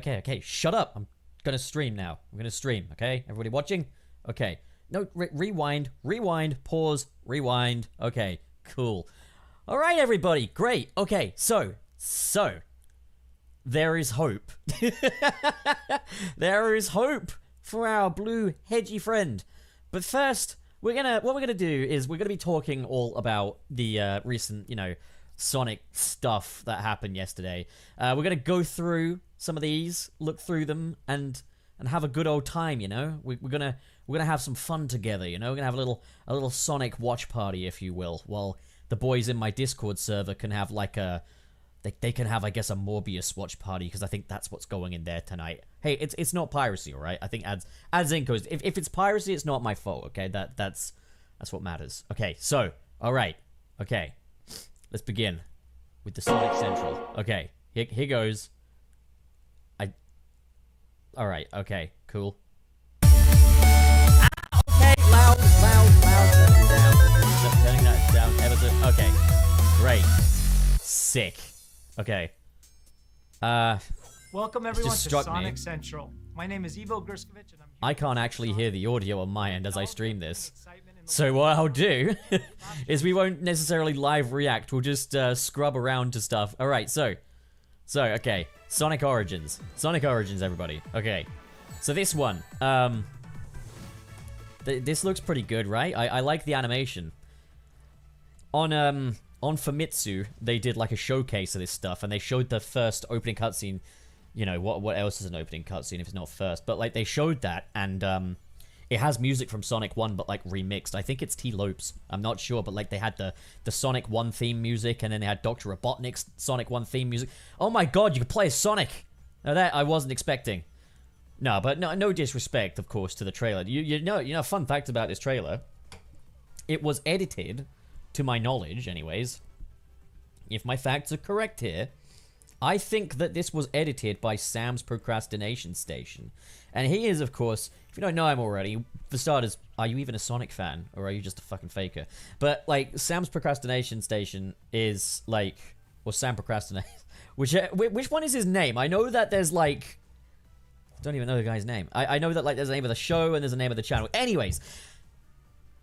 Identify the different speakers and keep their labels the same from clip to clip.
Speaker 1: okay. Shut up. I'm gonna stream now. I'm gonna stream, okay? Everybody watching? Okay. No, rewind, pause, rewind. Okay, cool. All right, everybody. Great. Okay, so there is hope. There is hope for our blue hedgy friend. But first, what we're gonna do is we're gonna be talking all about the recent, Sonic stuff that happened yesterday. We're gonna go through some of these, look through them, and have a good old time. We're gonna have some fun together. We're gonna have a little Sonic watch party, if you will, while the boys in my Discord server can have like they can have, I guess, a Morbius watch party, because I think that's what's going in there tonight. Hey, it's not piracy, all right? I think adds in goes. If it's piracy, it's not my fault. Okay, that's what matters. Okay, so all right, okay, let's begin with the Sonic Central. Okay, here goes. All right, okay, cool. Okay, loud. Turning that down ever so. Okay, great, sick. Okay.
Speaker 2: Welcome everyone to Sonic Central. My name is Ivo Gerskovich, and
Speaker 1: I can't actually hear the audio on my end as I stream this. So what I'll do is we won't necessarily live react. We'll just scrub around to stuff. All right, so okay, Sonic Origins, everybody. Okay, so this one, this looks pretty good, right? I like the animation. On Famitsu, they did like a showcase of this stuff, and they showed the first opening cutscene. What else is an opening cutscene if it's not first? But like they showed that, and it has music from Sonic 1, but like remixed. I think it's T. Lopes. I'm not sure, but like they had the Sonic 1 theme music, and then they had Dr. Robotnik's Sonic 1 theme music. Oh my god, you could play as Sonic! Now that I wasn't expecting. No, but no disrespect, of course, to the trailer. You know, fun fact about this trailer. It was edited, to my knowledge, anyways. If my facts are correct here, I think that this was edited by Sam's Procrastination Station. And he is, of course, if you don't know him already, for starters, are you even a Sonic fan? Or are you just a fucking faker? But, like, Sam's Procrastination Station is, like... Or Sam Procrastinate. Which one is his name? I know that there's, like... I don't even know the guy's name. I know that, like, there's a name of the show and there's a name of the channel. Anyways,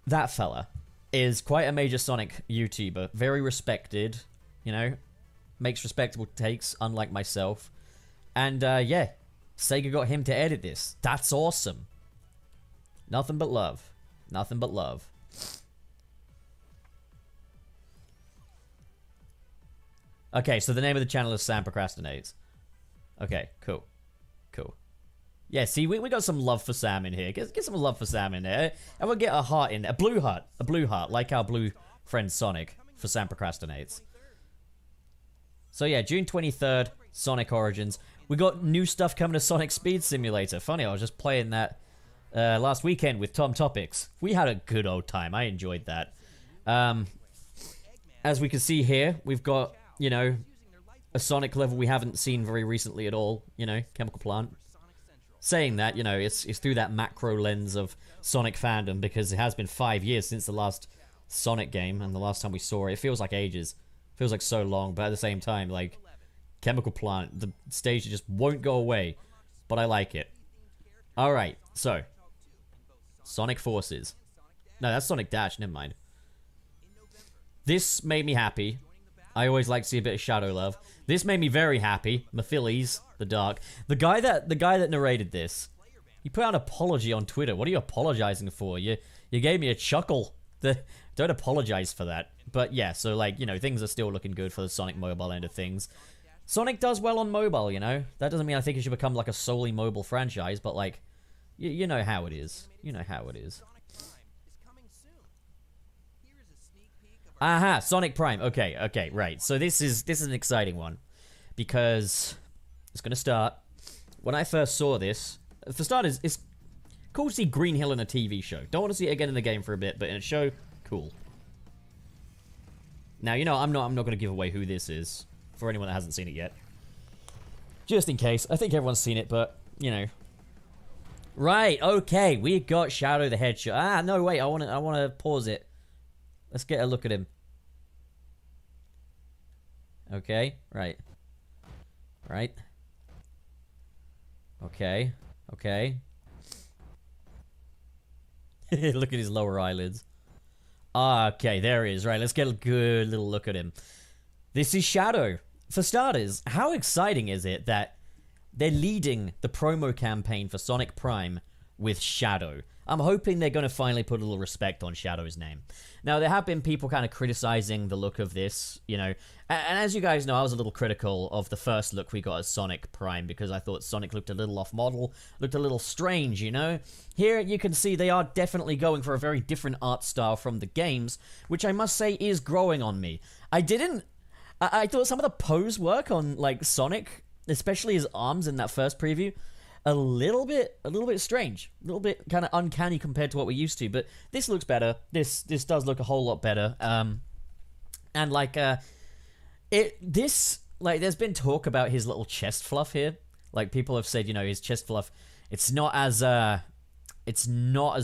Speaker 1: that fella is quite a major Sonic YouTuber. Very respected, makes respectable takes, unlike myself. And, yeah, Sega got him to edit this. That's awesome. Nothing but love. Nothing but love. Okay, so the name of the channel is Sam Procrastinates. Okay, cool. Yeah, see, we got some love for Sam in here. Get some love for Sam in there. And we'll get a heart in there. A blue heart, like our blue friend Sonic for Sam Procrastinates. So yeah, June 23rd, Sonic Origins. We got new stuff coming to Sonic Speed Simulator. Funny, I was just playing that last weekend with Tom Topics. We had a good old time. I enjoyed that. As we can see here, we've got, a Sonic level we haven't seen very recently at all. Chemical Plant. Saying that, it's through that macro lens of Sonic fandom, because it has been 5 years since the last Sonic game, and the last time we saw it. It feels like ages. Feels like so long, but at the same time, like, Chemical Plant, the stage just won't go away, but I like it. Alright, so, Sonic Forces. No, that's Sonic Dash, never mind. This made me happy. I always like to see a bit of Shadow Love. This made me very happy. Maphilies, the Dark. The guy that narrated this, he put out an apology on Twitter. What are you apologizing for? You gave me a chuckle. Don't apologize for that. But yeah, so like, things are still looking good for the Sonic mobile end of things. Sonic does well on mobile, That doesn't mean I think it should become like a solely mobile franchise, but like, you know how it is. You know how it is. Aha, Sonic Prime. Okay, right. So this is an exciting one, because it's gonna start. When I first saw this, for starters, it's cool to see Green Hill in a TV show. Don't want to see it again in the game for a bit, but in a show, cool. Now, I'm not gonna give away who this is for anyone that hasn't seen it yet. Just in case. I think everyone's seen it, but Right. Okay, we got Shadow the Hedgehog. Ah, no, wait. I wanna pause it. Let's get a look at him. Okay, right. Okay. Okay. Look at his lower eyelids. Okay, there he is. Right, let's get a good little look at him. This is Shadow. For starters, how exciting is it that they're leading the promo campaign for Sonic Prime with Shadow? I'm hoping they're going to finally put a little respect on Shadow's name. Now, there have been people kind of criticizing the look of this, you know. And as you guys know, I was a little critical of the first look we got as Sonic Prime because I thought Sonic looked a little off-model, looked a little strange, you know. Here, you can see they are definitely going for a very different art style from the games, which I must say is growing on me. I thought some of the pose work on, like, Sonic, especially his arms in that first preview, a little bit strange, a little bit kind of uncanny compared to what we're used to. But this looks better. This does look a whole lot better. And like there's been talk about his little chest fluff here. Like people have said, you know, his chest fluff, it's not as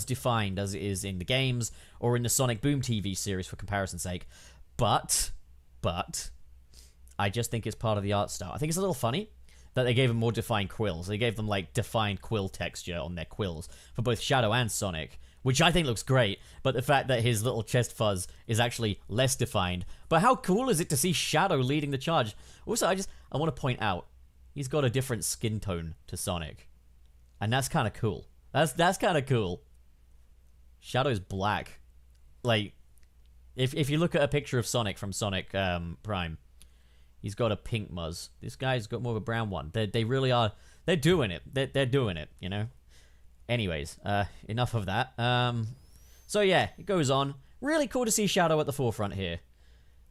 Speaker 1: defined as it is in the games or in the Sonic Boom TV series for comparison's sake. But I just think it's part of the art style. I think it's a little funny that they gave him more defined quills. They gave them, like, defined quill texture on their quills for both Shadow and Sonic, which I think looks great, but the fact that his little chest fuzz is actually less defined. But how cool is it to see Shadow leading the charge? Also, I want to point out, he's got a different skin tone to Sonic. And that's kind of cool. That's kind of cool. Shadow's black. Like, if you look at a picture of Sonic from Sonic Prime, he's got a pink muzz. This guy's got more of a brown one. They really are. They're doing it. They're doing it, you know? Anyways, enough of that. So yeah, it goes on. Really cool to see Shadow at the forefront here.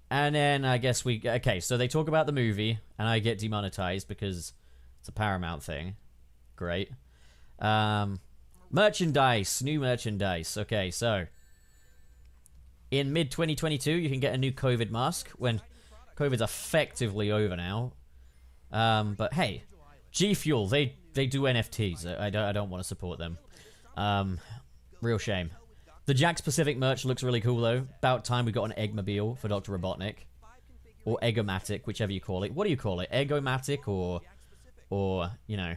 Speaker 1: And then I guess okay, so they talk about the movie, and I get demonetized because it's a Paramount thing. Great. Merchandise. New merchandise. Okay, so in mid-2022, you can get a new COVID mask when COVID's effectively over now. But hey, G Fuel, they do NFTs. I don't want to support them. Real shame. The Jack's Pacific merch looks really cool though. About time we got an Eggmobile for Dr. Robotnik. Or Eggomatic, whichever you call it. What do you call it? Eggomatic or, you know.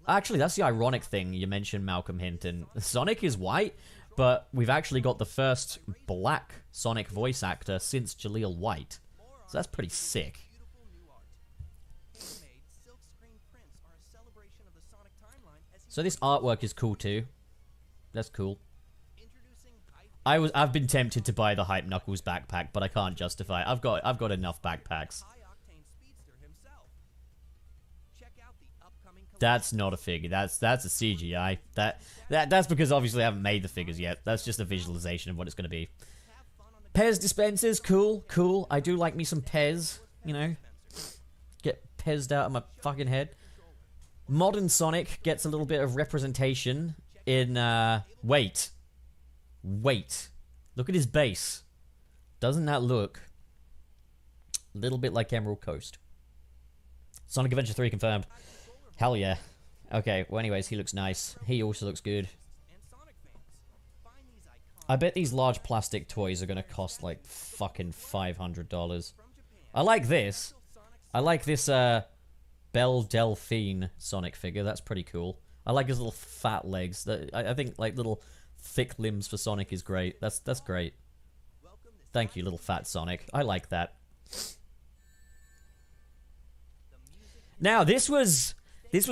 Speaker 1: Actually, that's the ironic thing you mentioned, Malcolm Hinton. Sonic is white, but we've actually got the first black Sonic voice actor since Jaleel White. So that's pretty sick. So this artwork is cool too. That's cool. I've been tempted to buy the Hype Knuckles backpack, but I can't justify it. I've got enough backpacks. That's not a figure. That's a CGI. That's because obviously I haven't made the figures yet. That's just a visualization of what it's going to be. Pez dispensers, cool. I do like me some Pez, you know. Get Pezzed out of my fucking head. Modern Sonic gets a little bit of representation in, wait. Look at his base. Doesn't that look a little bit like Emerald Coast? Sonic Adventure 3 confirmed. Hell yeah. Okay, well anyways, he looks nice. He also looks good. I bet these large plastic toys are gonna cost like fucking $500. I like this. I like this, Belle Delphine Sonic figure. That's pretty cool. I like his little fat legs. I think like little thick limbs for Sonic is great. That's great. Thank you, little fat Sonic. I like that. Now, this was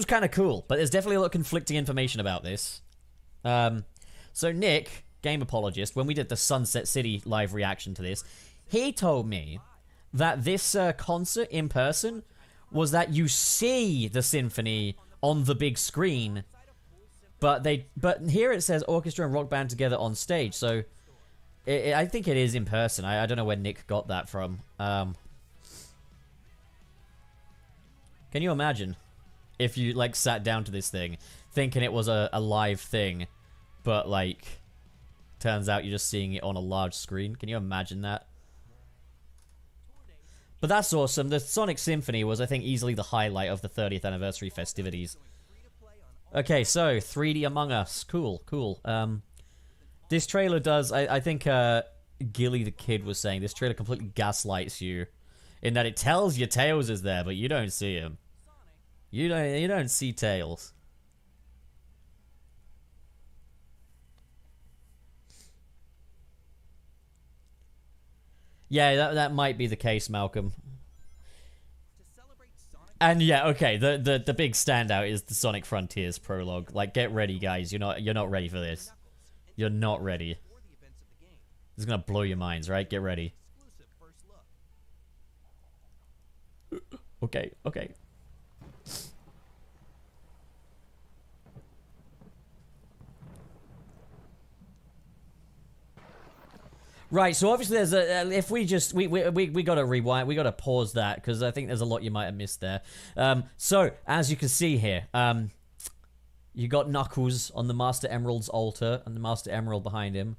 Speaker 1: kind of cool, but there's definitely a lot of conflicting information about this. So Nick, game apologist, when we did the Sunset City live reaction to this, he told me that this concert in person was that you see the symphony on the big screen, but here it says orchestra and rock band together on stage. So I think it is in person. I don't know where Nick got that from. Can you imagine if you like sat down to this thing thinking it was a live thing, but like turns out you're just seeing it on a large screen? Can you imagine that? But that's awesome. The Sonic Symphony was, I think, easily the highlight of the 30th anniversary festivities. Okay, so 3D Among Us. Cool. This trailer does, I think Gilly the Kid was saying, this trailer completely gaslights you in that it tells you Tails is there, but you don't see him. You don't see Tails. Yeah, that might be the case, Malcolm. And yeah, okay, the big standout is the Sonic Frontiers prologue. Like, get ready, guys. You're not ready for this. You're not ready. It's gonna blow your minds, right? Get ready. Okay, okay. Right, so obviously there's a if we just we gotta rewind, we gotta pause that because I think there's a lot you might have missed there. So as you can see here, you got Knuckles on the Master Emerald's altar and the Master Emerald behind him,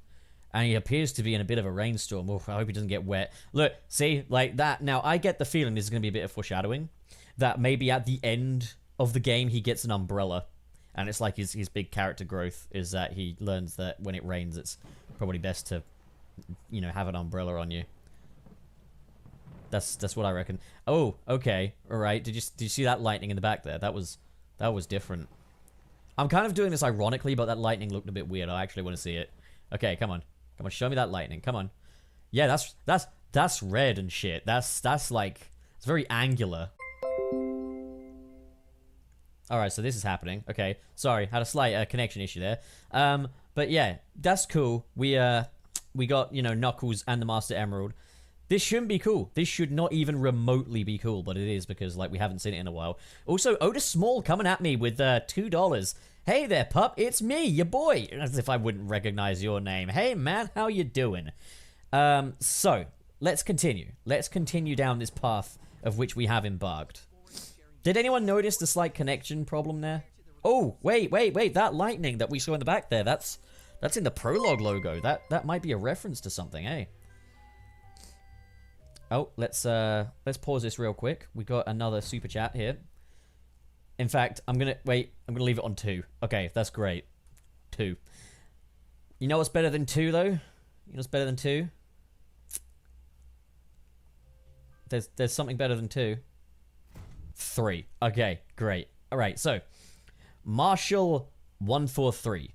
Speaker 1: and he appears to be in a bit of a rainstorm. Oh, I hope he doesn't get wet. Look, see, like that. Now I get the feeling this is gonna be a bit of foreshadowing, that maybe at the end of the game he gets an umbrella, and it's like his big character growth is that he learns that when it rains, it's probably best to, you know, have an umbrella on you. That's what I reckon. Oh, okay, all right. Did you see that lightning in the back there? That was different. I'm kind of doing this ironically, but that lightning looked a bit weird. I actually want to see it. Okay, come on, show me that lightning. Come on. Yeah, that's red and shit. That's like, it's very angular. All right, so this is happening. Okay, sorry, had a slight connection issue there. But yeah, that's cool. We got, you know, Knuckles and the Master Emerald. This shouldn't be cool. This should not even remotely be cool, but it is because, like, we haven't seen it in a while. Also, Otis Small coming at me with $2. Hey there, pup. It's me, your boy. As if I wouldn't recognize your name. Hey, man, how you doing? So, let's continue. Let's continue down this path of which we have embarked. Did anyone notice the slight connection problem there? Oh, wait. That lightning that we saw in the back there, that's in the prologue logo. That might be a reference to something, eh? Oh, let's pause this real quick. We got another super chat here. In fact, I'm gonna leave it on 2. Okay, that's great. 2. You know what's better than 2 though? You know what's better than 2? There's something better than 2. 3. Okay, great. All right, so Marshall143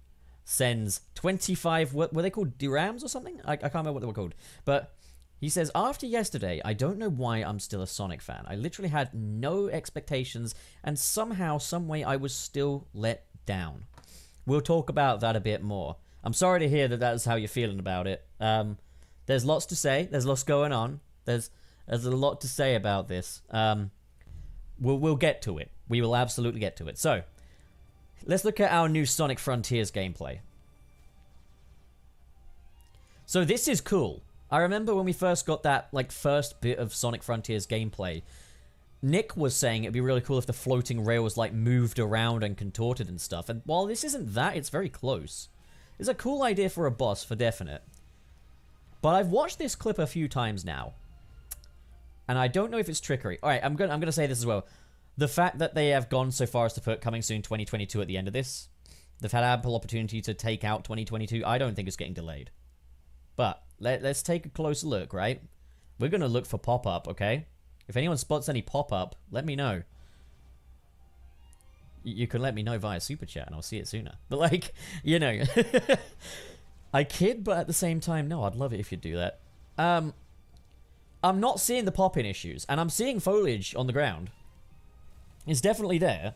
Speaker 1: sends 25, what were they called, dirhams or something? I can't remember what they were called. But he says, after yesterday, I don't know why I'm still a Sonic fan. I literally had no expectations, and somehow, someway, I was still let down. We'll talk about that a bit more. I'm sorry to hear that that's how you're feeling about it. There's lots to say. There's lots going on. There's a lot to say about this. We'll get to it. We will absolutely get to it. So, let's look at our new Sonic Frontiers gameplay. So this is cool. I remember when we first got that, like, first bit of Sonic Frontiers gameplay, Nick was saying it'd be really cool if the floating rails, like, moved around and contorted and stuff. And while this isn't that, it's very close. It's a cool idea for a boss, for definite. But I've watched this clip a few times now, and I don't know if it's trickery. All right, I'm gonna say this as well. The fact that they have gone so far as to put coming soon 2022 at the end of this, they've had ample opportunity to take out 2022. I don't think it's getting delayed. But let's take a closer look, right? We're going to look for pop-up, okay? If anyone spots any pop-up, let me know. You can let me know via Super Chat and I'll see it sooner. But, like, you know. I kid, but at the same time, no, I'd love it if you'd do that. I'm not seeing the pop-in issues, and I'm seeing foliage on the ground. It's definitely there.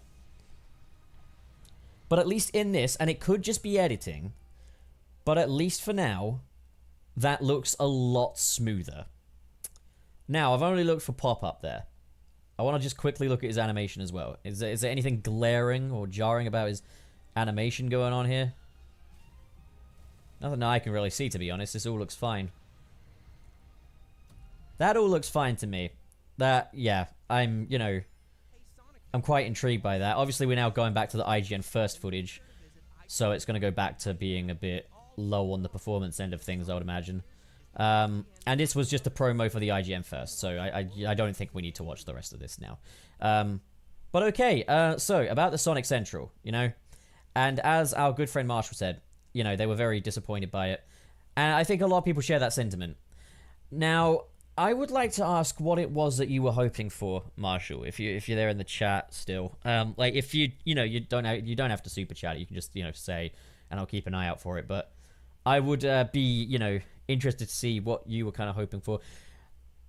Speaker 1: But at least in this, and it could just be editing, but at least for now, that looks a lot smoother. Now, I've only looked for pop-up there. I want to just quickly look at his animation as well. Is there anything glaring or jarring about his animation going on here? Nothing I can really see, to be honest. This all looks fine. That all looks fine to me. Yeah, I'm quite intrigued by that. Obviously, we're now going back to the IGN first footage, so it's going to go back to being a bit low on the performance end of things, I would imagine. And this was just a promo for the IGN first, so I don't think we need to watch the rest of this now. But okay, so about the Sonic Central, you know, and as our good friend Marshall said, you know, they were very disappointed by it, and I think a lot of people share that sentiment. Now, I would like to ask what it was that you were hoping for, Marshall. If you're there in the chat still, like if you don't have to super chat it. You can just say, and I'll keep an eye out for it. But I would be interested to see what you were kind of hoping for.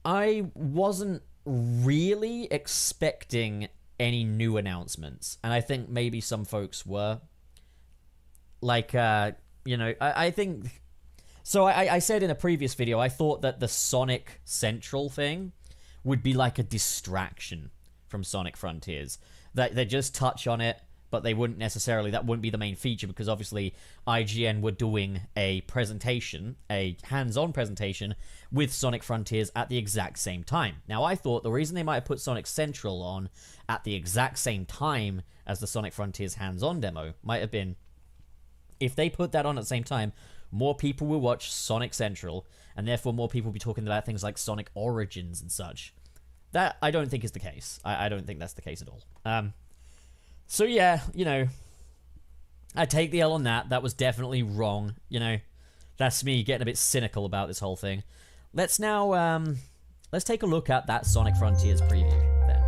Speaker 1: I wasn't really expecting any new announcements, and I think maybe some folks were. Like, I think... So I said in a previous video, I thought that the Sonic Central thing would be like a distraction from Sonic Frontiers. That they just touch on it, but they wouldn't necessarily... That wouldn't be the main feature, because obviously IGN were doing a presentation, a hands-on presentation, with Sonic Frontiers at the exact same time. Now, I thought the reason they might have put Sonic Central on at the exact same time as the Sonic Frontiers hands-on demo might have been... If they put that on at the same time, more people will watch Sonic Central, and therefore more people will be talking about things like Sonic Origins and such. That, I don't think is the case. I don't think that's the case at all. So yeah, I take the L on that. That was definitely wrong, That's me getting a bit cynical about this whole thing. Let's now, let's take a look at that Sonic Frontiers preview, then.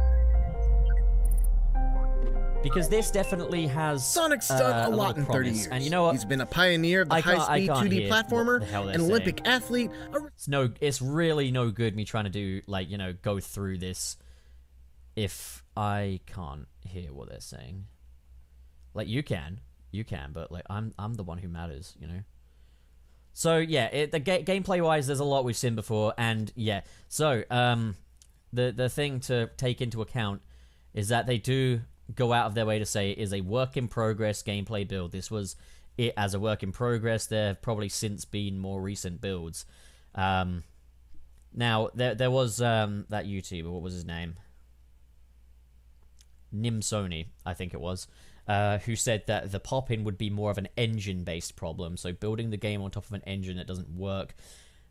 Speaker 1: Because this definitely has
Speaker 3: Sonic's done a lot in 30 years. And you know what? He's been a pioneer of the high-speed 2D platformer, an Olympic athlete.
Speaker 1: It's really no good me trying to do, go through this if I can't hear what they're saying. Like, you can, but, I'm the one who matters, So, yeah, gameplay-wise, there's a lot we've seen before, and, yeah. So, the thing to take into account is that they do go out of their way to say it is a work-in-progress gameplay build. This was it as a work-in-progress. There have probably since been more recent builds. Now, there was that YouTuber, what was his name? Nimsoni, I think it was, who said that the pop-in would be more of an engine-based problem. So building the game on top of an engine that doesn't work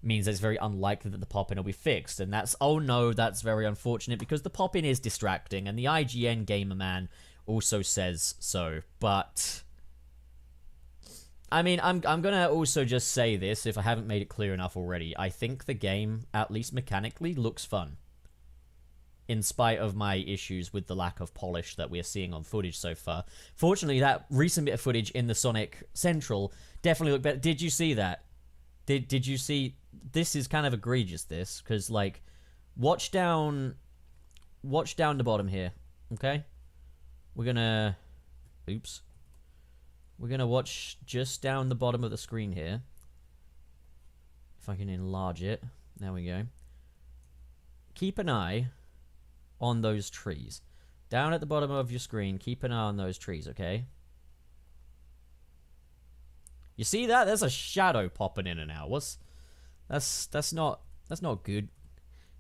Speaker 1: means it's very unlikely that the pop-in will be fixed. And that's, oh no, that's very unfortunate, because the pop-in is distracting, and the IGN Gamer Man also says so. But I mean, I'm gonna also just say this, if I haven't made it clear enough already. I think the game, at least mechanically, looks fun, in spite of my issues with the lack of polish that we're seeing on footage so far. Fortunately, that recent bit of footage in the Sonic Central definitely looked better. Did you see that? Did you see? This is kind of egregious, this, because, watch down the bottom here, okay? We're gonna watch just down the bottom of the screen here. If I can enlarge it. There we go. Keep an eye on those trees. Down at the bottom of your screen, keep an eye on those trees, okay? You see that? There's a shadow popping in and out. That's not good.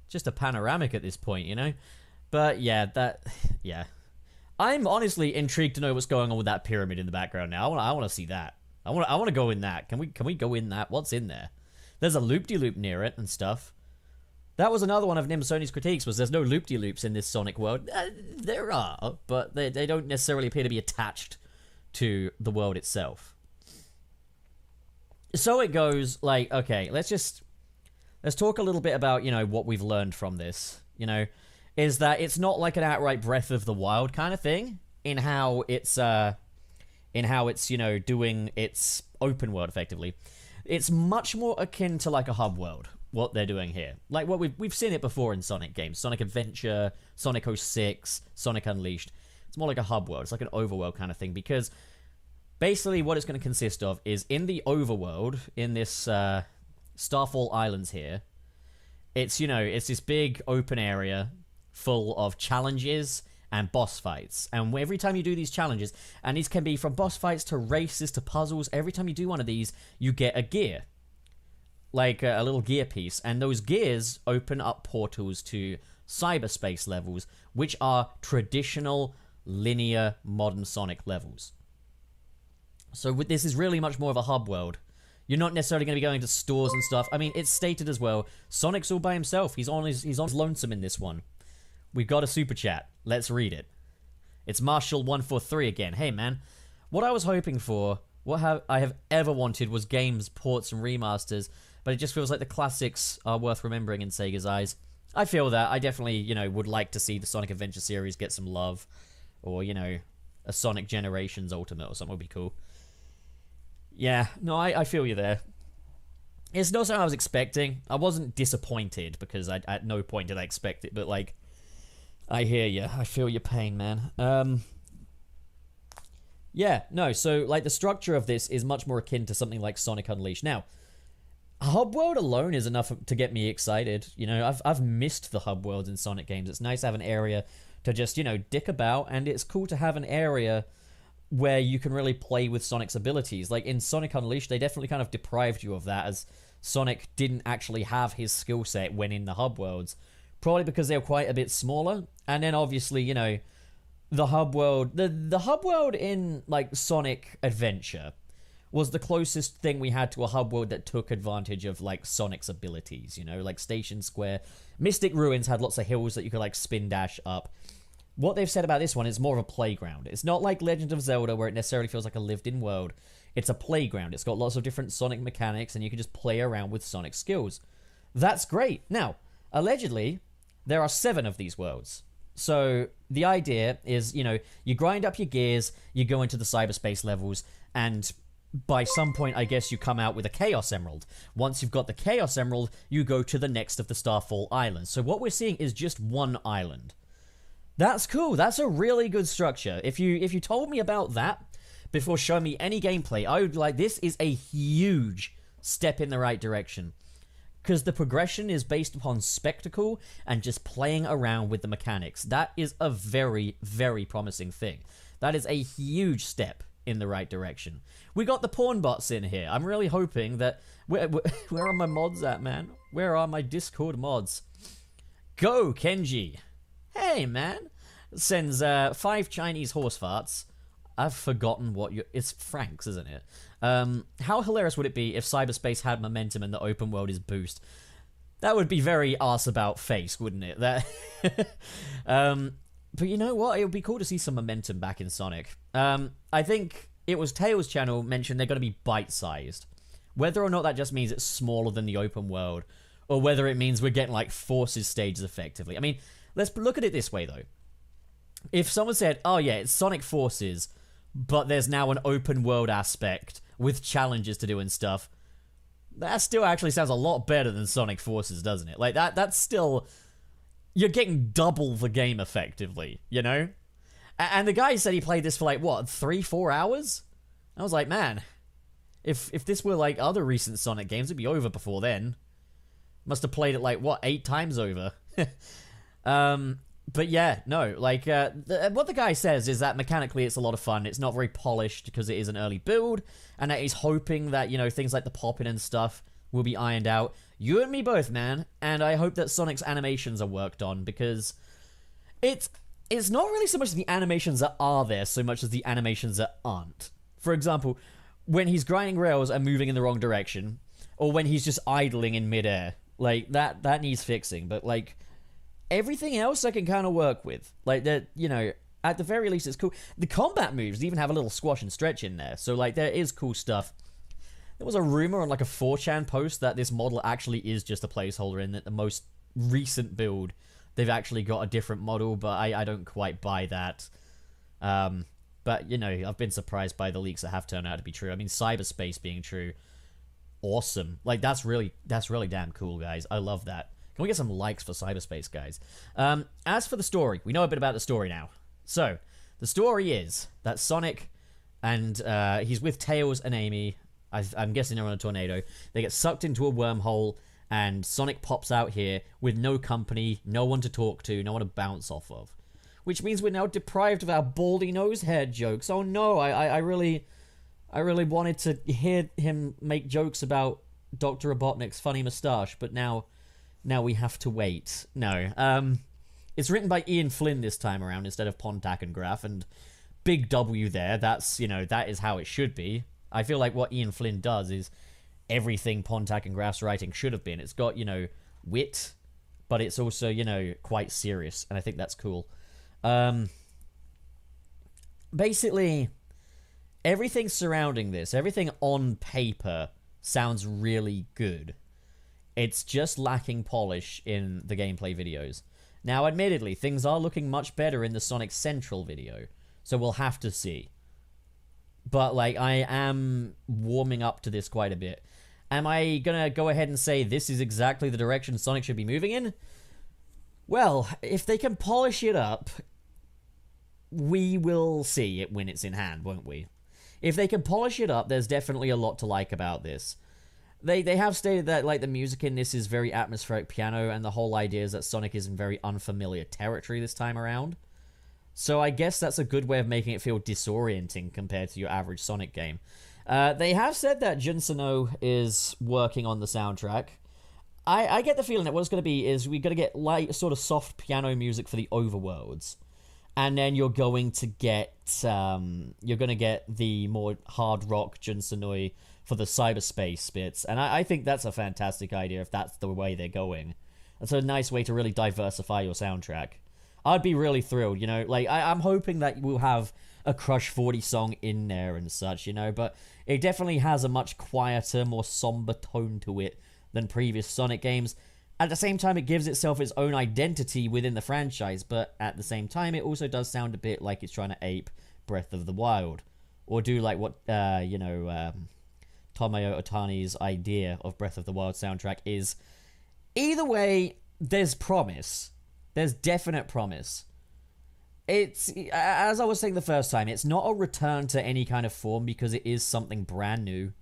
Speaker 1: Just a panoramic at this point, But yeah, yeah. I'm honestly intrigued to know what's going on with that pyramid in the background now. I want to see that. I want to go in that. Can we go in that? What's in there? There's a loop-de-loop near it and stuff. That was another one of Nimsoni's critiques, was there's no loop-de-loops in this Sonic world. There are, but they don't necessarily appear to be attached to the world itself. So it goes, okay, let's talk a little bit about, what we've learned from this, is that it's not like an outright Breath of the Wild kind of thing in how it's doing its open world effectively. It's much more akin to like a hub world, what they're doing here. Like what we've seen it before in Sonic games, Sonic Adventure, Sonic 06, Sonic Unleashed. It's more like a hub world. It's like an overworld kind of thing, because basically what it's going to consist of is in the overworld, in this Starfall Islands here, it's this big open area full of challenges and boss fights. And every time you do these challenges, and these can be from boss fights to races to puzzles, every time you do one of these, you get a gear. Like a little gear piece. And those gears open up portals to cyberspace levels, which are traditional, linear, modern Sonic levels. So this is really much more of a hub world. You're not necessarily going to be going to stores and stuff. I mean, it's stated as well, Sonic's all by himself. He's on his lonesome in this one. We've got a super chat. Let's read it. It's Marshall143 again. Hey, man. What I was hoping for, I have ever wanted, was games, ports, and remasters but it just feels like the classics are worth remembering in Sega's eyes. I feel that. I definitely, you know, would like to see the Sonic Adventure series get some love, or, you know, a Sonic Generations Ultimate or something would be cool. Yeah, no, I feel you there. It's not something I was expecting. I wasn't disappointed, because at no point did I expect it, but, like, I hear you. I feel your pain, man. Yeah, no, so, like, the structure of this is much more akin to something like Sonic Unleashed. Now, hub world alone is enough to get me excited. You know, I've missed the hub worlds in Sonic games. It's nice to have an area to just, you know, dick about, and it's cool to have an area where you can really play with Sonic's abilities. Like, in Sonic Unleashed, they definitely kind of deprived you of that, as Sonic didn't actually have his skill set when in the hub worlds. Probably because they were quite a bit smaller. And then, obviously, you know, the hub world... The hub world in, like, Sonic Adventure was the closest thing we had to a hub world that took advantage of, like, Sonic's abilities, you know? Like, Station Square. Mystic Ruins had lots of hills that you could, like, spin dash up. What they've said about this one is more of a playground. It's not like Legend of Zelda, where it necessarily feels like a lived-in world. It's a playground. It's got lots of different Sonic mechanics, and you can just play around with Sonic skills. That's great. Now, allegedly, there are 7 of these worlds. So, the idea is, you know, you grind up your gears, you go into the cyberspace levels, and by some point, I guess, you come out with a Chaos Emerald. Once you've got the Chaos Emerald, you go to the next of the Starfall Islands. So what we're seeing is just one island. That's cool. That's a really good structure. If you told me about that before showing me any gameplay, I would be like, this is a huge step in the right direction. Because the progression is based upon spectacle and just playing around with the mechanics. That is a very, very promising thing. That is a huge step in the right direction. We got the porn bots in here. I'm really hoping that... Where are my mods at, man? Where are my Discord mods? Go, Kenji! Hey, man! Sends 5 Chinese horse farts. I've forgotten what you... It's Frank's, isn't it? How hilarious would it be if cyberspace had momentum and the open world is boost? That would be very arse about face, wouldn't it? That... But you know what? It would be cool to see some momentum back in Sonic. I think it was Tails' channel mentioned they're going to be bite-sized. Whether or not that just means it's smaller than the open world, or whether it means we're getting, like, Forces stages effectively. I mean, let's look at it this way, though. If someone said, oh yeah, it's Sonic Forces, but there's now an open world aspect with challenges to do and stuff, that still actually sounds a lot better than Sonic Forces, doesn't it? Like, that's still... You're getting double the game, effectively, you know? And the guy said he played this for, like, what, 3-4 hours? I was like, man, if this were, like, other recent Sonic games, it'd be over before then. Must have played it, like, what, 8 times over? But yeah, no, like, what the guy says is that mechanically it's a lot of fun. It's not very polished because it is an early build, and that he's hoping that, you know, things like the popping and stuff will be ironed out. You and me both, man. And I hope that Sonic's animations are worked on, because it's not really so much the animations that are there so much as the animations that aren't. For example, when he's grinding rails and moving in the wrong direction, or when he's just idling in midair, like, that needs fixing. But, like, everything else I can kind of work with. Like, that, you know, at the very least it's cool. The combat moves even have a little squash and stretch in there, so, like, there is cool stuff. There was a rumor on, like, a 4chan post that this model actually is just a placeholder, in that the most recent build, they've actually got a different model, but I don't quite buy that. But, you know, I've been surprised by the leaks that have turned out to be true. I mean, cyberspace being true, awesome. Like, that's really damn cool, guys. I love that. Can we get some likes for cyberspace, guys? As for the story, we know a bit about the story now. So, the story is that Sonic and he's with Tails and Amy. I'm guessing they're on a tornado. They get sucked into a wormhole, and Sonic pops out here with no company, no one to talk to, no one to bounce off of. Which means we're now deprived of our baldy nose hair jokes. Oh no, I really wanted to hear him make jokes about Dr. Robotnik's funny moustache, but now we have to wait. No. It's written by Ian Flynn this time around instead of Pontac and Graff, and big W there. That's, you know, that is how it should be. I feel like what Ian Flynn does is everything Pontac and Graff's writing should have been. It's got, you know, wit, but it's also, you know, quite serious, and I think that's cool. Basically, everything surrounding this, everything on paper sounds really good. It's just lacking polish in the gameplay videos. Now, admittedly, things are looking much better in the Sonic Central video, so we'll have to see. But, like, I am warming up to this quite a bit. Am I gonna go ahead and say this is exactly the direction Sonic should be moving in? Well, if they can polish it up, we will see it when it's in hand, won't we? If they can polish it up, there's definitely a lot to like about this. They have stated that, like, the music in this is very atmospheric piano, and the whole idea is that Sonic is in very unfamiliar territory this time around. So I guess that's a good way of making it feel disorienting compared to your average Sonic game. They have said that Jun Sano is working on the soundtrack. I get the feeling that what it's going to be is we're going to get light, sort of soft piano music for the overworlds. And then you're going to get the more hard rock Jun Sanoi for the cyberspace bits. And I think that's a fantastic idea if that's the way they're going. That's a nice way to really diversify your soundtrack. I'd be really thrilled, you know? Like, I'm hoping that we'll have a Crush 40 song in there and such, you know? But it definitely has a much quieter, more somber tone to it than previous Sonic games. At the same time, it gives itself its own identity within the franchise, but at the same time, it also does sound a bit like it's trying to ape Breath of the Wild. Or do like what, Tomoyo Otani's idea of Breath of the Wild soundtrack is. Either way, there's promise. There's definite promise. It's, as I was saying the first time, it's not a return to any kind of form because it is something brand new.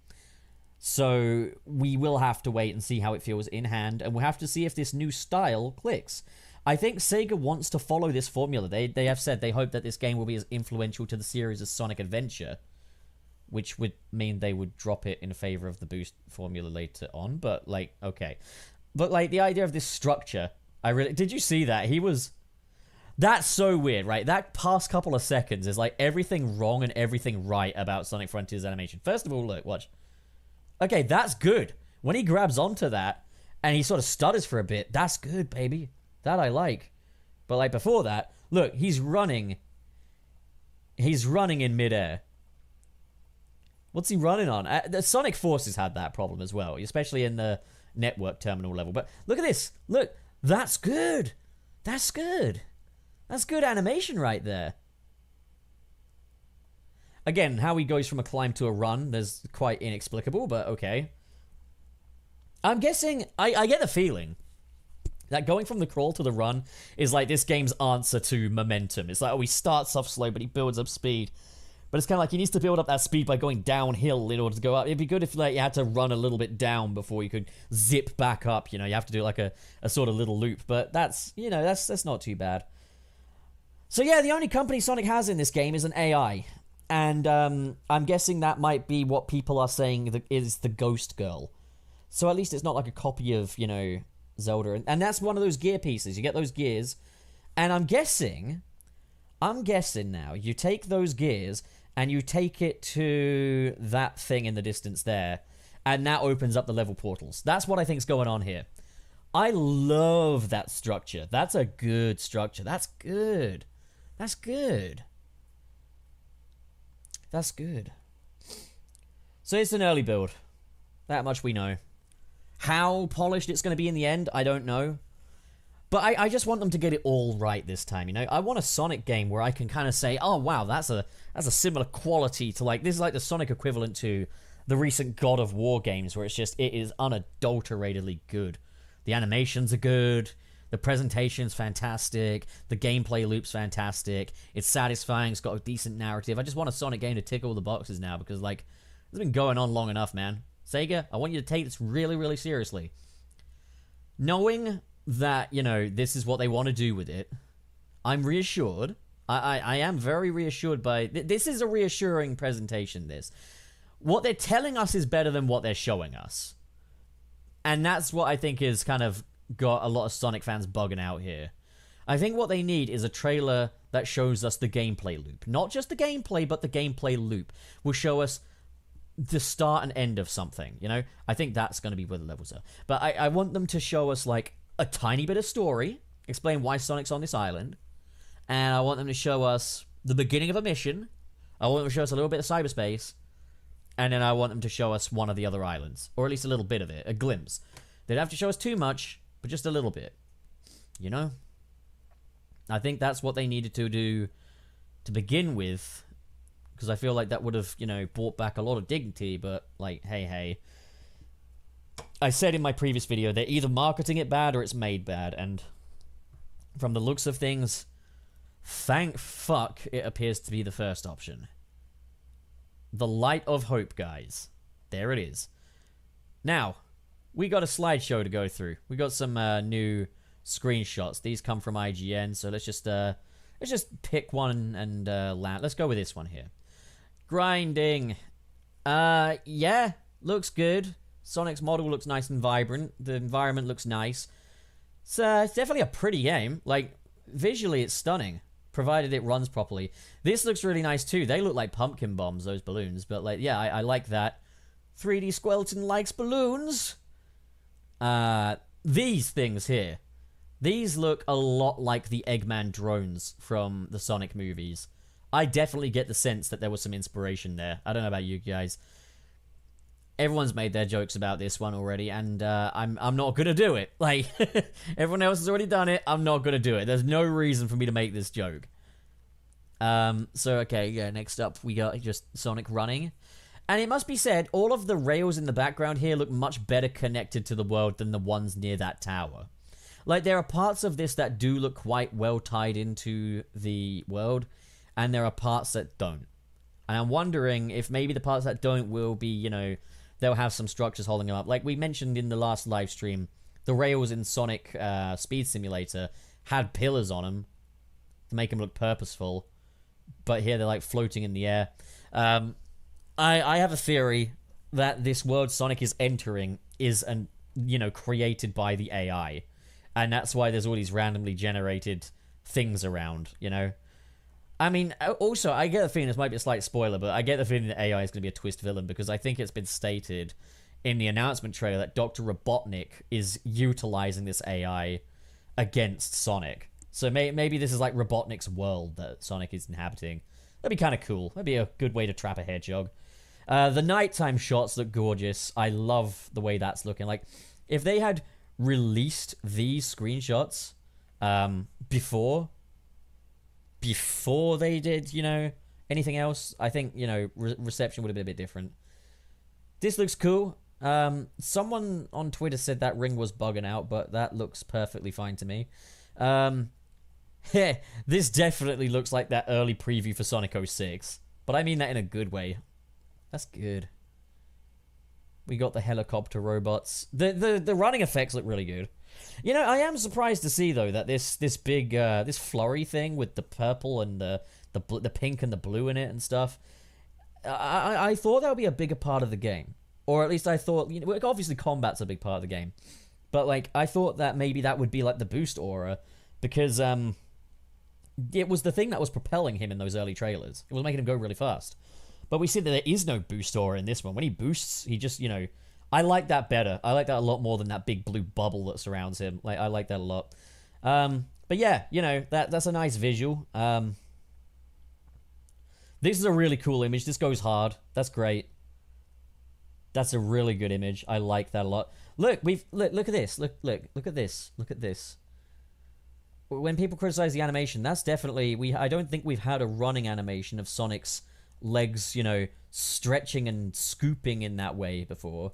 Speaker 1: So we will have to wait and see how it feels in hand, and we'll have to see if this new style clicks. I think Sega wants to follow this formula. They have said they hope that this game will be as influential to the series as Sonic Adventure, which would mean they would drop it in favor of the boost formula later on, but, like, okay. But, like, the idea of this structure, did you see that? That's so weird, right? That past couple of seconds is, like, everything wrong and everything right about Sonic Frontiers animation. First of all, look, watch. Okay, that's good. When he grabs onto that, and he sort of stutters for a bit, that's good, baby. That I like. But, like, before that, look, he's running. He's running in midair. What's he running on? The Sonic Forces had that problem as well, especially in the network terminal level. But look at this. Look, that's good. That's good. That's good animation right there. Again, how he goes from a climb to a run is quite inexplicable, but okay. I'm guessing, I get the feeling that going from the crawl to the run is like this game's answer to momentum. It's like, oh, he starts off slow, but he builds up speed. But it's kind of like he needs to build up that speed by going downhill in order to go up. It'd be good if, like, you had to run a little bit down before you could zip back up. You know, you have to do like a sort of little loop. But that's, you know, that's not too bad. So yeah, the only company Sonic has in this game is an AI. And I'm guessing that might be what people are saying is the Ghost Girl. So at least it's not like a copy of, you know, Zelda. And that's one of those gear pieces. You get those gears. And I'm guessing now, you take those gears and you take it to that thing in the distance there. And that opens up the level portals. That's what I think is going on here. I love that structure. That's a good structure. That's good. That's good. That's good. So it's an early build. That much we know. How polished it's going to be in the end, I don't know. But I just want them to get it all right this time, you know? I want a Sonic game where I can kind of say, oh, wow, that's a similar quality to, like, this is like the Sonic equivalent to the recent God of War games, where it is unadulteratedly good. The animations are good. The presentation's fantastic. The gameplay loop's fantastic. It's satisfying. It's got a decent narrative. I just want a Sonic game to tick all the boxes now because, like, it's been going on long enough, man. Sega, I want you to take this really, really seriously. Knowing that, you know, this is what they want to do with it, I'm reassured. I am very reassured by... This is a reassuring presentation, this. What they're telling us is better than what they're showing us. And that's what I think is kind of got a lot of Sonic fans bugging out here. I think what they need is a trailer that shows us the gameplay loop. Not just the gameplay, but the gameplay loop. Will show us the start and end of something, you know? I think that's going to be where the levels are. But I want them to show us, like, a tiny bit of story, explain why Sonic's on this island, and I want them to show us the beginning of a mission. I want them to show us a little bit of cyberspace, and then I want them to show us one of the other islands, or at least a little bit of it, a glimpse. They don't have to show us too much, but just a little bit. You know? I think that's what they needed to do to begin with, because I feel like that would have, you know, brought back a lot of dignity, but, like, hey. I said in my previous video, they're either marketing it bad or it's made bad, and from the looks of things, thank fuck it appears to be the first option. The light of hope, guys. There it is. Now, we got a slideshow to go through. We got some new screenshots. These come from IGN, so let's just pick one and land. Let's go with this one here. Grinding. Yeah, looks good. Sonic's model looks nice and vibrant. The environment looks nice. It's definitely a pretty game. Like, visually, it's stunning, provided it runs properly. This looks really nice, too. They look like pumpkin bombs, those balloons. But, like, yeah, I like that. 3D Squelton likes balloons. These things here. These look a lot like the Eggman drones from the Sonic movies. I definitely get the sense that there was some inspiration there. I don't know about you guys. Everyone's made their jokes about this one already, and I'm not gonna do it. Like, everyone else has already done it. I'm not gonna do it. There's no reason for me to make this joke. So, okay, yeah, next up we got just Sonic running. And it must be said, all of the rails in the background here look much better connected to the world than the ones near that tower. Like, there are parts of this that do look quite well tied into the world, and there are parts that don't. And I'm wondering if maybe the parts that don't will be, you know, they'll have some structures holding them up. Like we mentioned in the last live stream, the rails in Sonic Speed Simulator had pillars on them to make them look purposeful, but here they're like floating in the air. I have a theory that this world Sonic is entering is, you know, created by the AI. And that's why there's all these randomly generated things around, you know? I mean, also, I get the feeling, this might be a slight spoiler, but I get the feeling that AI is going to be a twist villain, because I think it's been stated in the announcement trailer that Dr. Robotnik is utilizing this AI against Sonic. So maybe this is like Robotnik's world that Sonic is inhabiting. That'd be kind of cool. That'd be a good way to trap a hedgehog. The nighttime shots look gorgeous. I love the way that's looking. Like, if they had released these screenshots before they did, you know, anything else, I think, you know, reception would have been a bit different. This looks cool. Someone on Twitter said that ring was bugging out, but that looks perfectly fine to me. This definitely looks like that early preview for Sonic 06, but I mean that in a good way. That's good. We got the helicopter robots. The running effects look really good. You know, I am surprised to see though that this big this flurry thing with the purple and the pink and the blue in it and stuff. I thought that would be a bigger part of the game, or at least I thought. You know, obviously combat's a big part of the game, but like I thought that maybe that would be like the boost aura, because it was the thing that was propelling him in those early trailers. It was making him go really fast. But we see that there is no boost aura in this one. When he boosts, he just, you know, I like that better. I like that a lot more than that big blue bubble that surrounds him. Like, I like that a lot. But yeah, you know, that's a nice visual. This is a really cool image. This goes hard. That's great. That's a really good image. I like that a lot. Look, look at this. Look at this. Look at this. When people criticize the animation, that's definitely, I don't think we've had a running animation of Sonic's legs, you know, stretching and scooping in that way before.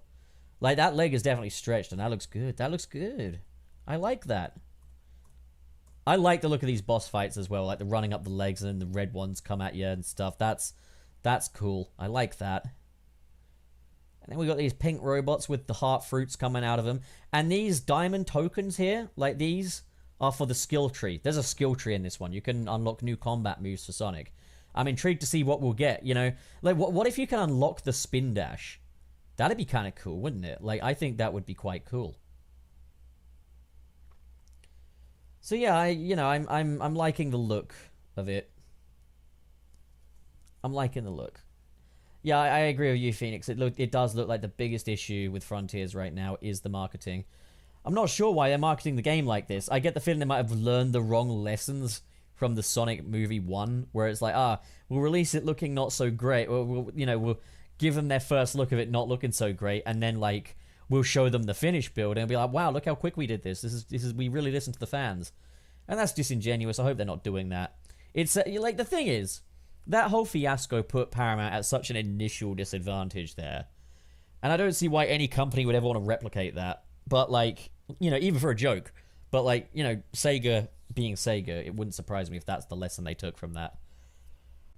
Speaker 1: Like, that leg is definitely stretched, and that looks good. That looks good. I like that. I like the look of these boss fights as well, like the running up the legs and then the red ones come at you and stuff. That's cool. I like that. And then we got these pink robots with the heart fruits coming out of them. And these diamond tokens here, like these, are for the skill tree. There's a skill tree in this one. You can unlock new combat moves for Sonic. I'm intrigued to see what we'll get, you know? Like, what if you can unlock the spin dash? That'd be kind of cool, wouldn't it? Like, I think that would be quite cool. So yeah, I'm liking the look of it. I'm liking the look. Yeah, I agree with you, Phoenix. It does look like the biggest issue with Frontiers right now is the marketing. I'm not sure why they're marketing the game like this. I get the feeling they might have learned the wrong lessons from the Sonic movie 1, where it's like, we'll release it looking not so great. We'll give them their first look of it not looking so great, and then, like, we'll show them the finished build and be like, wow, look how quick we did this. This is we really listened to the fans. And that's disingenuous. I hope they're not doing that. It's like, the thing is, that whole fiasco put Paramount at such an initial disadvantage there. And I don't see why any company would ever want to replicate that. But, like, you know, even for a joke. But, like, you know, Sega being Sega, it wouldn't surprise me if that's the lesson they took from that.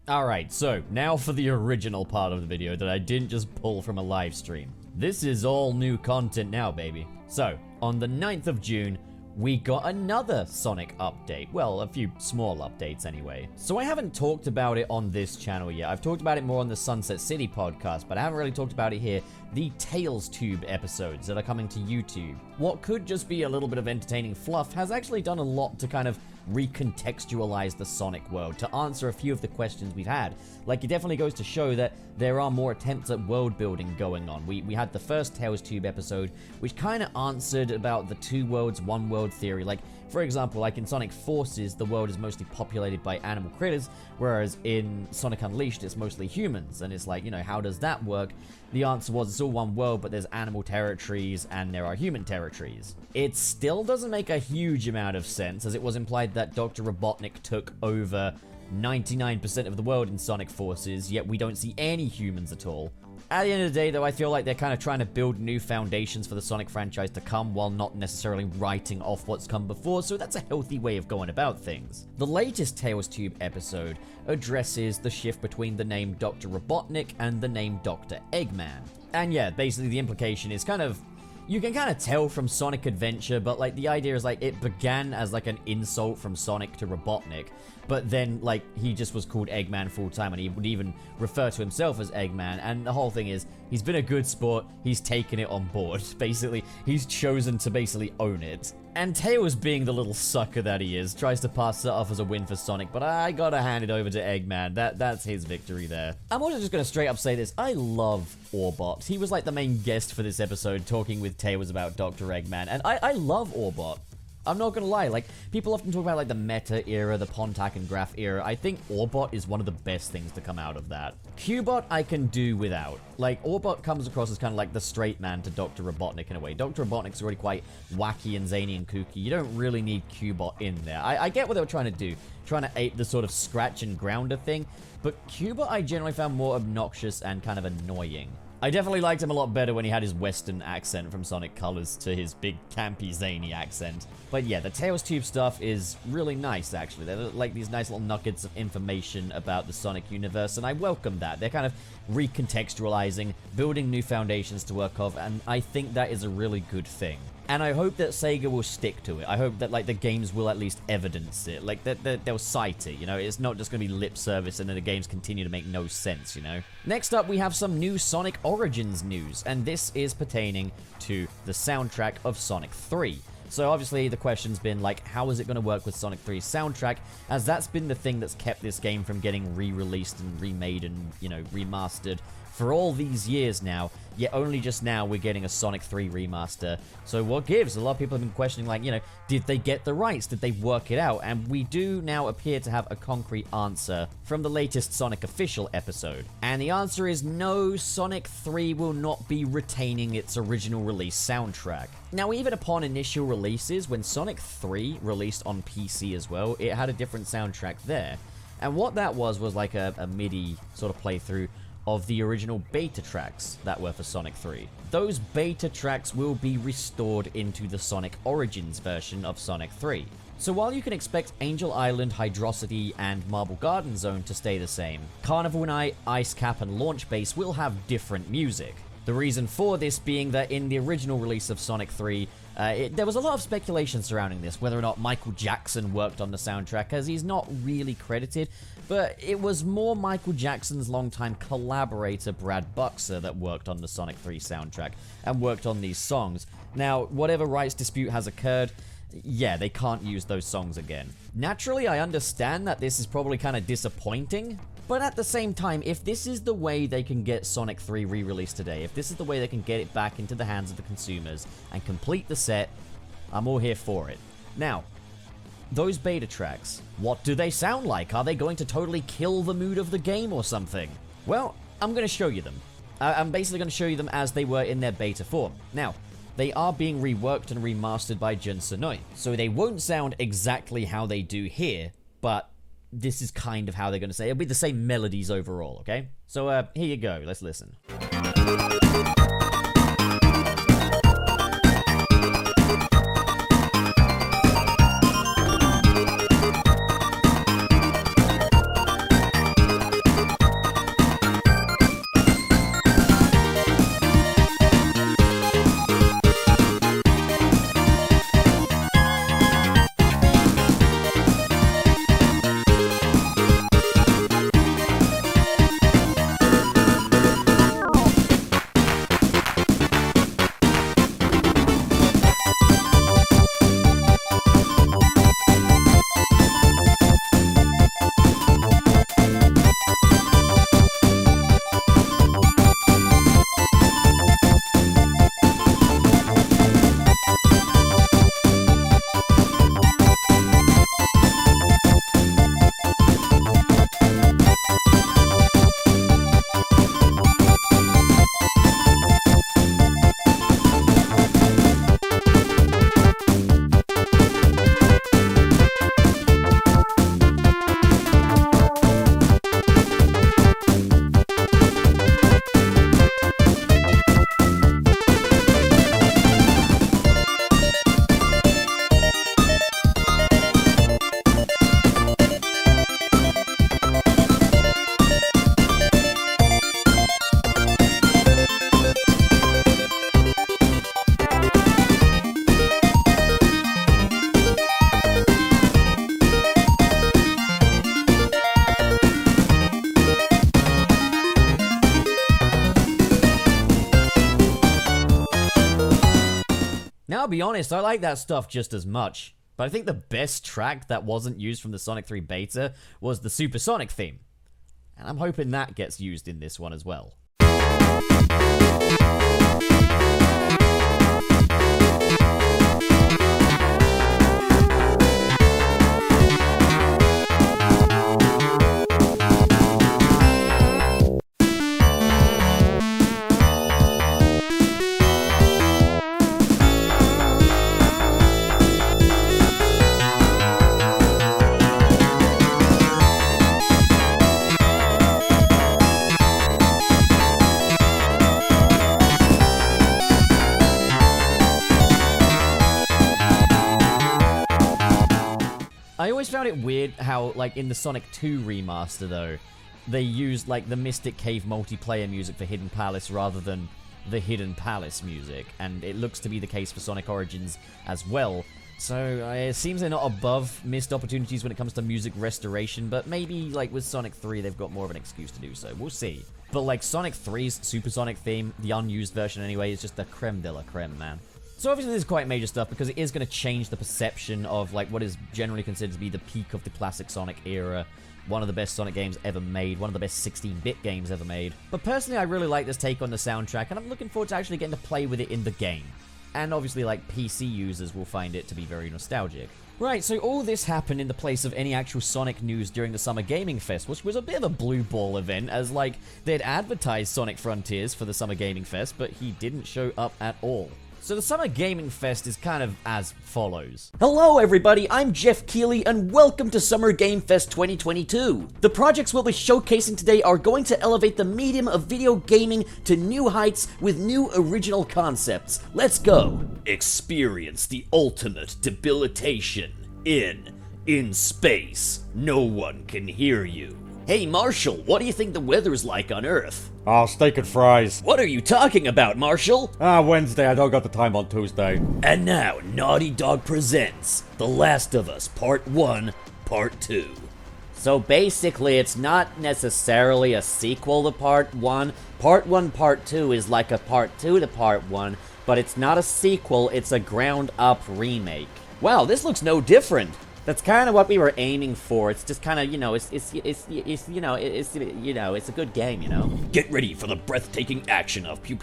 Speaker 1: Alright, so, now for the original part of the video that I didn't just pull from a live stream. This is all new content now, baby. So, on the 9th of June, we got another Sonic update. Well, a few small updates anyway. So I haven't talked about it on this channel yet. I've talked about it more on the Sunset City podcast, but I haven't really talked about it here. The Tales Tube episodes that are coming to YouTube. What could just be a little bit of entertaining fluff has actually done a lot to kind of recontextualize the Sonic world, to answer a few of the questions we've had. Like, it definitely goes to show that there are more attempts at world building going on. We had the first Tales Tube episode, which kind of answered about the two worlds, one world theory. Like, for example, like in Sonic Forces, the world is mostly populated by animal critters, whereas in Sonic Unleashed, it's mostly humans. And it's like, you know, how does that work? The answer was it's all one world, but there's animal territories and there are human territories. It still doesn't make a huge amount of sense, as it was implied that Dr. Robotnik took over 99% of the world in Sonic Forces, yet we don't see any humans at all. At the end of the day, though, I feel like they're kind of trying to build new foundations for the Sonic franchise to come while not necessarily writing off what's come before, so that's a healthy way of going about things. The latest Tales Tube episode addresses the shift between the name Dr. Robotnik and the name Dr. Eggman. And yeah, basically the implication is kind of, you can kind of tell from Sonic Adventure, but like the idea is like it began as like an insult from Sonic to Robotnik, but then like he just was called Eggman full time and he would even refer to himself as Eggman, and the whole thing is he's been a good sport, he's taken it on board. Basically, he's chosen to basically own it. And Tails, being the little sucker that he is, tries to pass it off as a win for Sonic, but I gotta hand it over to Eggman. That's his victory there. I'm also just gonna straight up say this. I love Orbot. He was like the main guest for this episode, talking with Tails about Dr. Eggman, and I love Orbot. I'm not gonna lie, like, people often talk about, like, the Meta era, the Pontac and Graph era. I think Orbot is one of the best things to come out of that. Cubot I can do without. Like, Orbot comes across as kind of like the straight man to Dr. Robotnik in a way. Dr. Robotnik's already quite wacky and zany and kooky. You don't really need Cubot in there. I get what they were trying to do, trying to ape the sort of scratch and grounder thing, but Cubot I generally found more obnoxious and kind of annoying. I definitely liked him a lot better when he had his Western accent from Sonic Colors to his big campy zany accent. But yeah, the Tales Tube stuff is really nice, actually. They're like these nice little nuggets of information about the Sonic universe, and I welcome that. They're kind of recontextualizing, building new foundations to work off, and I think that is a really good thing. And I hope that Sega will stick to it. I hope that, like, the games will at least evidence it. Like, that they'll cite it, you know? It's not just going to be lip service and then the games continue to make no sense, you know? Next up, we have some new Sonic Origins news, and this is pertaining to the soundtrack of Sonic 3. So obviously the question's been like, how is it going to work with Sonic 3's soundtrack, as that's been the thing that's kept this game from getting re-released and remade and, you know, remastered for all these years now, yet only just now we're getting a Sonic 3 remaster. So what gives? A lot of people have been questioning, like, you know, did they get the rights? Did they work it out? And we do now appear to have a concrete answer from the latest Sonic official episode. And the answer is no, Sonic 3 will not be retaining its original release soundtrack. Now, even upon initial releases, when Sonic 3 released on PC as well, it had a different soundtrack there. And what that was like a MIDI sort of playthrough of the original beta tracks that were for Sonic 3. Those beta tracks will be restored into the Sonic Origins version of Sonic 3. So while you can expect Angel Island, Hydrocity, and Marble Garden Zone to stay the same, Carnival Night, Ice Cap, and Launch Base will have different music. The reason for this being that in the original release of Sonic 3, there was a lot of speculation surrounding this, whether or not Michael Jackson worked on the soundtrack, as he's not really credited, but it was more Michael Jackson's longtime collaborator Brad Buxer that worked on the Sonic 3 soundtrack and worked on these songs. Now, whatever rights dispute has occurred, yeah, they can't use those songs again. Naturally, I understand that this is probably kind of disappointing, but at the same time, if this is the way they can get Sonic 3 re-released today, if this is the way they can get it back into the hands of the consumers and complete the set, I'm all here for it. Now, those beta tracks, what do they sound like? Are they going to totally kill the mood of the game or something? Well, I'm going to show you them. I'm basically going to show you them as they were in their beta form. Now, they are being reworked and remastered by Jun Sonoi, so they won't sound exactly how they do here, but this is kind of how they're going to say. It'll be the same melodies overall, okay? So, here you go. Let's listen. Now, I'll be honest, I like that stuff just as much. But I think the best track that wasn't used from the Sonic 3 beta was the Supersonic theme. And I'm hoping that gets used in this one as well. I always found it weird how, like, in the Sonic 2 remaster, though, they used, like, the Mystic Cave multiplayer music for Hidden Palace rather than the Hidden Palace music, and it looks to be the case for Sonic Origins as well. So, it seems they're not above missed opportunities when it comes to music restoration, but maybe, like, with Sonic 3, they've got more of an excuse to do so. We'll see. But, like, Sonic 3's Supersonic theme, the unused version anyway, is just the creme de la creme, man. So obviously this is quite major stuff because it is going to change the perception of like what is generally considered to be the peak of the classic Sonic era. One of the best Sonic games ever made, one of the best 16-bit games ever made. But personally, I really like this take on the soundtrack, and I'm looking forward to actually getting to play with it in the game. And obviously, like, PC users will find it to be very nostalgic. Right, so all this happened in the place of any actual Sonic news during the Summer Gaming Fest, which was a bit of a blue ball event, as, like, they'd advertised Sonic Frontiers for the Summer Gaming Fest, but he didn't show up at all. So the Summer Gaming Fest is kind of as follows. Hello everybody, I'm Jeff Keighley and welcome to Summer Game Fest 2022. The projects we'll be showcasing today are going to elevate the medium of video gaming to new heights with new original concepts. Let's go. Experience the ultimate debilitation in space. No one can hear you. Hey Marshall, what do you think the weather's like on Earth?
Speaker 4: Steak and fries.
Speaker 1: What are you talking about, Marshall?
Speaker 4: Wednesday, I don't got the time on Tuesday.
Speaker 1: And now, Naughty Dog presents The Last of Us Part 1, Part 2. So basically, it's not necessarily a sequel to Part 1. Part 1, Part 2 is like a Part 2 to Part 1, but it's not a sequel, it's a ground-up remake. Wow, this looks no different. That's kind of what we were aiming for. It's just kind of, you know, it's a good game, you know. Get ready for the breathtaking action of Pew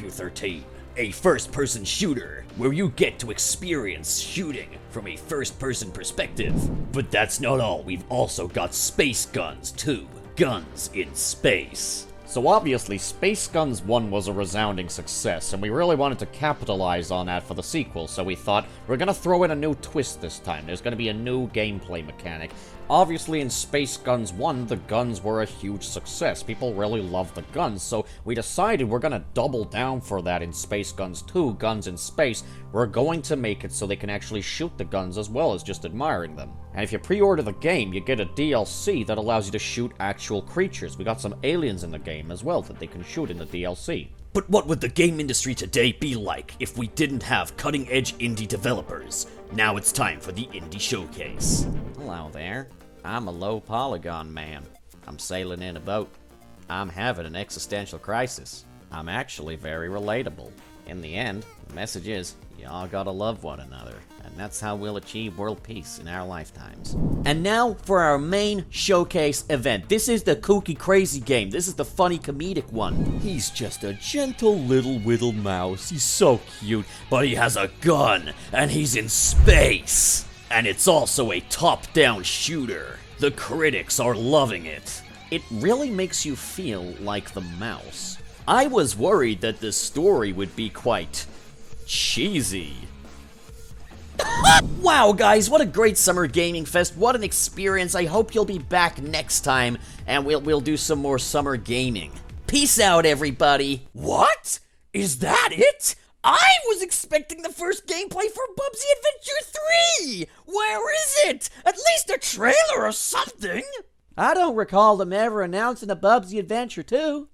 Speaker 1: 13, a first-person shooter where you get to experience shooting from a first-person perspective. But that's not all. We've also got space guns too.
Speaker 5: guns in space. So obviously, Space Guns 1 was a resounding success, and we really wanted to capitalize on that for the sequel, so we thought, we're gonna throw in a new twist this time. There's gonna be a new gameplay mechanic. Obviously, in Space Guns 1, the guns were a huge success. People really loved the guns, so we decided we're gonna double down for that in Space Guns 2, Guns in Space. We're going to make it so they can actually shoot the guns as well as just admiring them. And if you pre-order the game, you get a DLC that allows you to shoot actual creatures. We got some aliens in the game as well that they can shoot in the DLC.
Speaker 6: But what would the game industry today be like if we didn't have cutting-edge indie developers? Now it's time for the Indie Showcase.
Speaker 5: Hello there. I'm a low polygon man. I'm sailing in a boat. I'm having an existential crisis. I'm actually very relatable. In the end, the message is, y'all gotta love one another. And that's how we'll achieve world peace in our lifetimes.
Speaker 6: And now for our main showcase event. This is the kooky crazy game. This is the funny comedic one. He's just a gentle little mouse. He's so cute, but he has a gun and he's in space. And it's also a top-down shooter. The critics are loving it.
Speaker 5: It really makes you feel like the mouse.
Speaker 6: I was worried that the story would be quite cheesy. Wow, guys, what a great summer gaming fest. What an experience. I hope you'll be back next time, and we'll do some more summer gaming. Peace out, everybody. What? Is that it? I was expecting the first gameplay for Bubsy Adventure 3! Where is it? At least a trailer or something!
Speaker 1: I don't recall them ever announcing a Bubsy Adventure 2.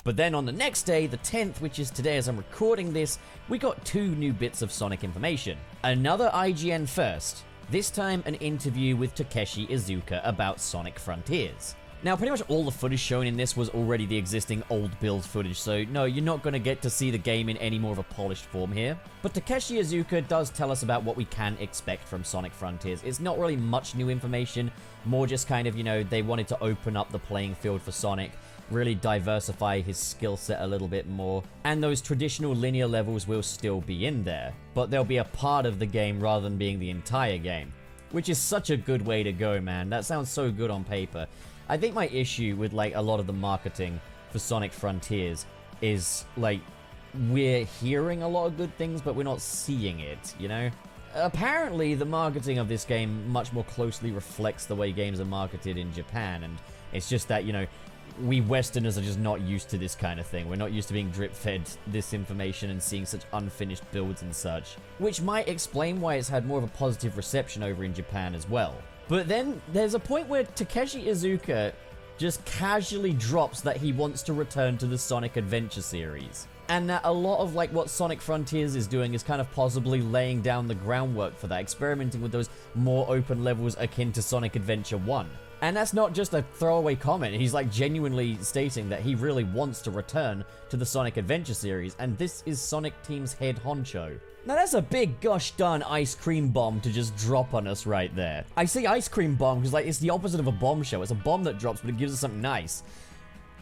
Speaker 1: But then on the next day, the 10th, which is today as I'm recording this, we got 2 new bits of Sonic information. Another IGN first, this time an interview with Takeshi Iizuka about Sonic Frontiers. Now, pretty much all the footage shown in this was already the existing old build footage, so no, you're not going to get to see the game in any more of a polished form here. But Takeshi Iizuka does tell us about what we can expect from Sonic Frontiers. It's not really much new information, more just kind of, you know, they wanted to open up the playing field for Sonic, really diversify his skill set a little bit more, and those traditional linear levels will still be in there, but they'll be a part of the game rather than being the entire game, which is such a good way to go, man. That sounds so good on paper. I think my issue with, like, a lot of the marketing for Sonic Frontiers is, like, we're hearing a lot of good things, but we're not seeing it, you know? Apparently, the marketing of this game much more closely reflects the way games are marketed in Japan, and it's just that, you know, we Westerners are just not used to this kind of thing. We're not used to being drip-fed this information and seeing such unfinished builds and such, which might explain why it's had more of a positive reception over in Japan as well. But then, there's a point where Takeshi Iizuka just casually drops that he wants to return to the Sonic Adventure series. And that a lot of, like, what Sonic Frontiers is doing is kind of possibly laying down the groundwork for that, experimenting with those more open levels akin to Sonic Adventure 1. And that's not just a throwaway comment, he's, like, genuinely stating that he really wants to return to the Sonic Adventure series, and this is Sonic Team's head honcho. Now that's a big gosh darn ice cream bomb to just drop on us right there. I say ice cream bomb because, like, it's the opposite of a bombshell. It's a bomb that drops, but it gives us something nice.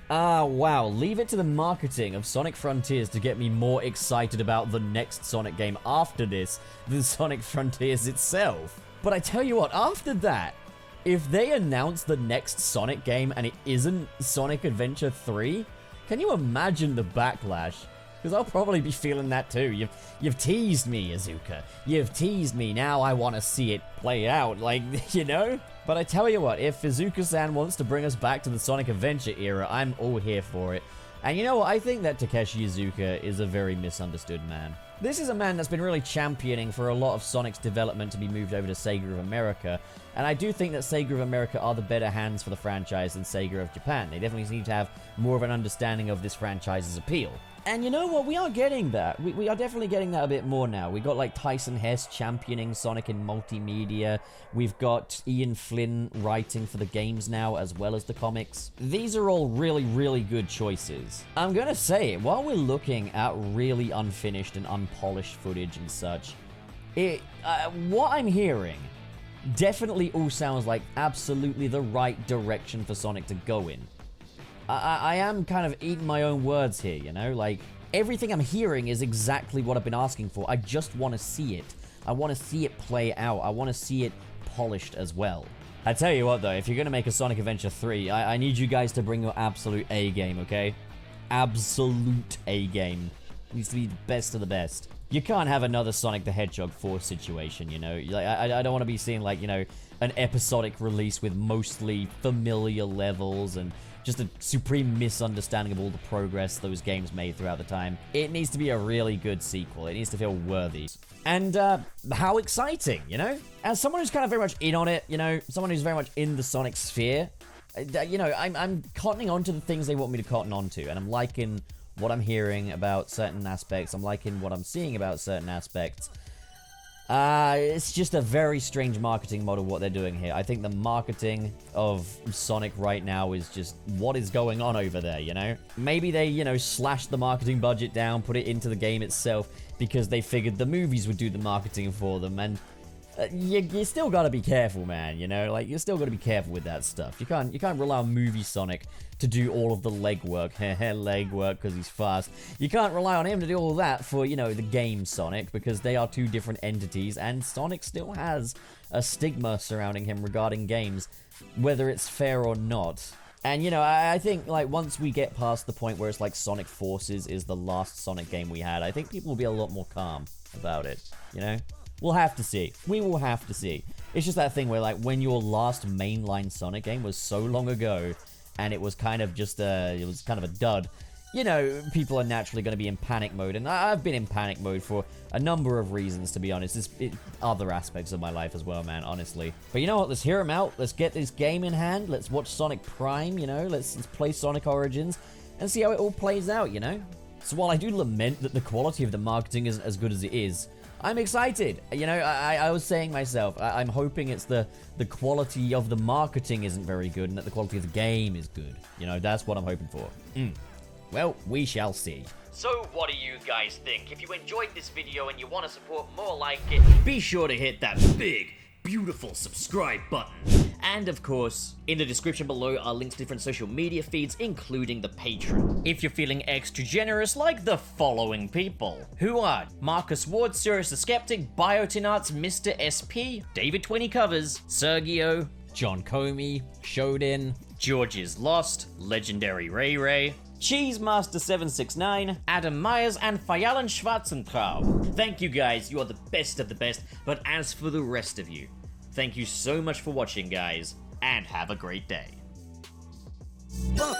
Speaker 1: Ah, wow. Leave it to the marketing of Sonic Frontiers to get me more excited about the next Sonic game after this than Sonic Frontiers itself. But I tell you what, after that, if they announce the next Sonic game and it isn't Sonic Adventure 3, can you imagine the backlash? Because I'll probably be feeling that too. You've teased me, Iizuka. You've teased me. Now I want to see it play out, like, you know? But I tell you what, if Iizuka-san wants to bring us back to the Sonic Adventure era, I'm all here for it. And you know what? I think that Takeshi Iizuka is a very misunderstood man. This is a man that's been really championing for a lot of Sonic's development to be moved over to Sega of America, and I do think that Sega of America are the better hands for the franchise than Sega of Japan. They definitely seem to have more of an understanding of this franchise's appeal. And you know what? We are getting that. We are definitely getting that a bit more now. We got, like, Tyson Hess championing Sonic in multimedia. We've got Ian Flynn writing for the games now as well as the comics. These are all really, really good choices. I'm gonna say it, while we're looking at really unfinished and unpolished footage and such, what I'm hearing definitely all sounds like absolutely the right direction for Sonic to go in. I am kind of eating my own words here, you know? Like, everything I'm hearing is exactly what I've been asking for. I just want to see it. I want to see it play out. I want to see it polished as well. I tell you what, though, if you're gonna make a Sonic Adventure 3, I need you guys to bring your absolute A game, okay? Absolute A game. It needs to be the best of the best. You can't have another Sonic the Hedgehog 4 situation, you know? Like, I don't want to be seeing, like, you know, an episodic release with mostly familiar levels and just a supreme misunderstanding of all the progress those games made throughout the time. It needs to be a really good sequel. It needs to feel worthy. And, how exciting, you know? As someone who's kind of very much in on it, you know, someone who's very much in the Sonic sphere, you know, I'm cottoning on to the things they want me to cotton on to, and I'm liking what I'm hearing about certain aspects. I'm liking what I'm seeing about certain aspects. It's just a very strange marketing model what they're doing here. I think the marketing of Sonic right now is just what is going on over there, you know? Maybe they, you know, slashed the marketing budget down, put it into the game itself because they figured the movies would do the marketing for them, and you still gotta be careful, man, you know? Like, you still gotta be careful with that stuff. You can't rely on movie Sonic to do all of the legwork. Legwork, because he's fast. You can't rely on him to do all that for, you know, the game Sonic, because they are two different entities, and Sonic still has a stigma surrounding him regarding games, whether it's fair or not. And, you know, I think, like, once we get past the point where it's like Sonic Forces is the last Sonic game we had, I think people will be a lot more calm about it, you know? We'll have to see. We will have to see. It's just that thing where, like, when your last mainline Sonic game was so long ago, and it was kind of just it was kind of a dud, you know, people are naturally going to be in panic mode, and I've been in panic mode for a number of reasons, to be honest. Other aspects of my life as well, man, honestly. But you know what? Let's hear them out. Let's get this game in hand. Let's watch Sonic Prime, you know? Let's play Sonic Origins and see how it all plays out, you know? So while I do lament that the quality of the marketing isn't as good as it is, I'm excited. You know, I was saying myself, I'm hoping it's the quality of the marketing isn't very good and that the quality of the game is good. You know, that's what I'm hoping for. Well, we shall see.
Speaker 6: So what do you guys think? If you enjoyed this video and you want to support more like it, be sure to hit that big, beautiful subscribe button. And of course, in the description below are links to different social media feeds, including the Patreon. If you're feeling extra generous, like the following people, who are Marcus Ward, Sirius the Skeptic, Biotinarts, Mr. SP, David 20 Covers, Sergio,
Speaker 1: John Comey, Shodin,
Speaker 6: George is Lost, Legendary Ray Ray, Cheesemaster769, Adam Myers, and Fayalan Schwarzentraub. Thank you guys, you are the best of the best, but as for the rest of you, thank you so much for watching, guys, and have a great day.
Speaker 3: Look!